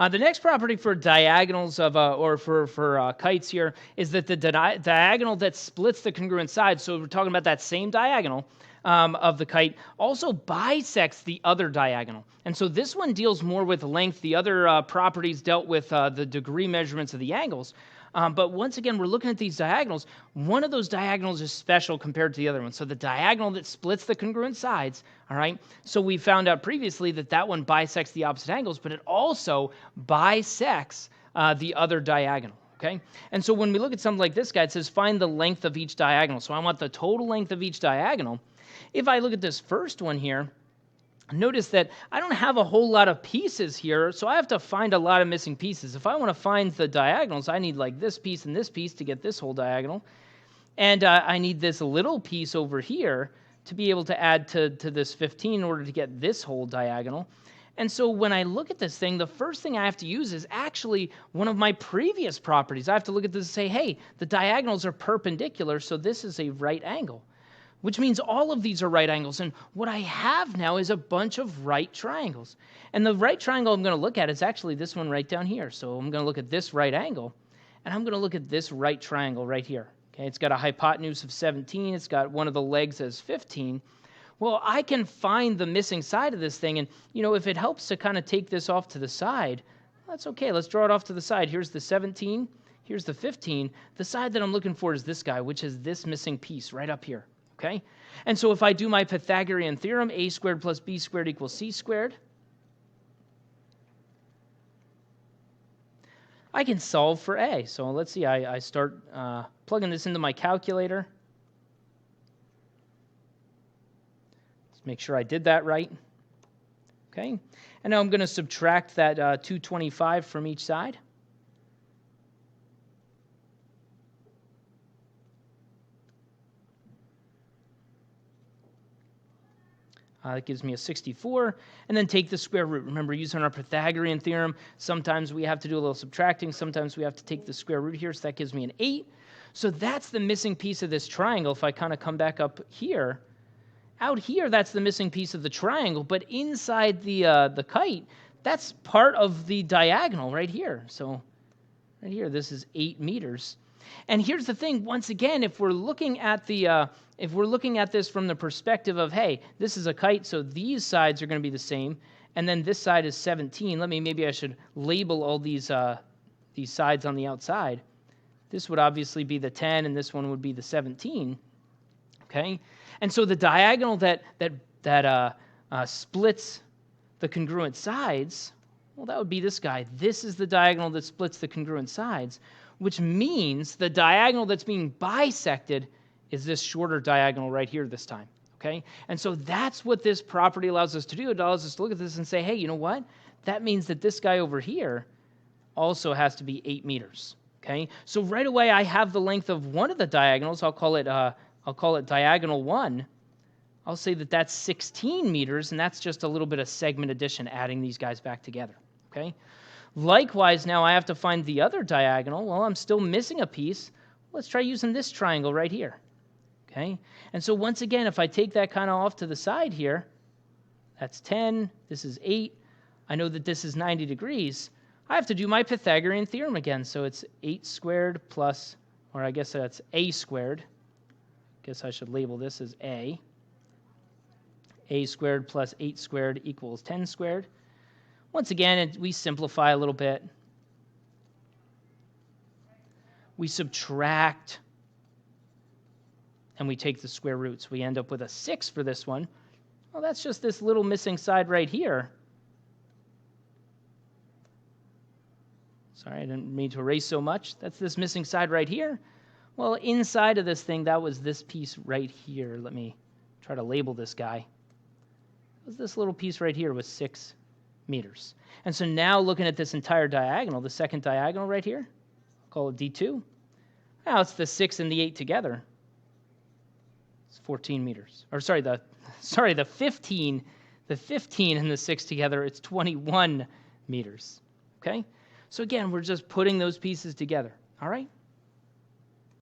The next property for diagonals of or for kites here is that the diagonal that splits the congruent sides, so we're talking about that same diagonal of the kite, also bisects the other diagonal. And so this one deals more with length. The other properties dealt with the degree measurements of the angles. But once again, we're looking at these diagonals. One of those diagonals is special compared to the other one. So the diagonal that splits the congruent sides, all right? So we found out previously that that one bisects the opposite angles, but it also bisects the other diagonal, okay? And so when we look at something like this guy, it says find the length of each diagonal. So I want the total length of each diagonal. If I look at this first one here, notice that I don't have a whole lot of pieces here, so I have to find a lot of missing pieces. If I want to find the diagonals, I need like this piece and this piece to get this whole diagonal. And I need this little piece over here to be able to add to this 15 in order to get this whole diagonal. And so when I look at this thing, the first thing I have to use is actually one of my previous properties. I have to look at this and say, hey, the diagonals are perpendicular, so this is a right angle, which means all of these are right angles. And what I have now is a bunch of right triangles. And the right triangle I'm going to look at is actually this one right down here. So I'm going to look at this right angle, and I'm going to look at this right triangle right here. Okay, it's got a hypotenuse of 17. It's got one of the legs as 15. Well, I can find the missing side of this thing. And, you know, if it helps to kind of take this off to the side, that's okay. Let's draw it off to the side. Here's the 17. Here's the 15. The side that I'm looking for is this guy, which is this missing piece right up here. Okay? And so if I do my Pythagorean theorem, a squared plus b squared equals c squared, I can solve for a. So let's see, I start plugging this into my calculator. Let's make sure I did that right. Okay? And now I'm going to subtract that 225 from each side. That gives me a 64, and then take the square root. Remember, using our Pythagorean theorem, sometimes we have to do a little subtracting, sometimes we have to take the square root here, so that gives me an 8. So that's the missing piece of this triangle. If I kind of come back up here, out here, that's the missing piece of the triangle, but inside the kite, that's part of the diagonal right here. So right here, this is 8 meters. And here's the thing, once again, if we're looking at this from the perspective of, hey, this is a kite, so these sides are going to be the same, and then this side is 17. Maybe I should label all these sides on the outside. This would obviously be the 10, and this one would be the 17. Okay, and so the diagonal that splits the congruent sides, well, that would be this guy. This is the diagonal that splits the congruent sides, which means the diagonal that's being bisected is this shorter diagonal right here this time, okay? And so that's what this property allows us to do. It allows us to look at this and say, hey, you know what? That means that this guy over here also has to be 8 meters, okay? So right away, I have the length of one of the diagonals. I'll call it diagonal 1. I'll say that that's 16 meters, and that's just a little bit of segment addition, adding these guys back together, okay? Likewise, now I have to find the other diagonal. Well, I'm still missing a piece. Let's try using this triangle right here. Okay? And so once again, if I take that kind of off to the side here, that's 10, this is 8. I know that this is 90 degrees. I have to do my Pythagorean theorem again. So it's 8 squared plus, or I guess that's a squared. I guess I should label this as a. A squared plus 8 squared equals 10 squared. Once again, we simplify a little bit. We subtract, and we take the square roots. We end up with a 6 for this one. Well, that's just this little missing side right here. Sorry, I didn't mean to erase so much. That's this missing side right here. Well, inside of this thing, that was this piece right here. Let me try to label this guy. It was this little piece right here with 6 meters. And so now looking at this entire diagonal, the second diagonal right here, I'll call it D2. Now it's the 6 and the 8 together. It's 14 meters. Or the 15 and the 6 together, it's 21 meters. Okay? So again, we're just putting those pieces together. All right?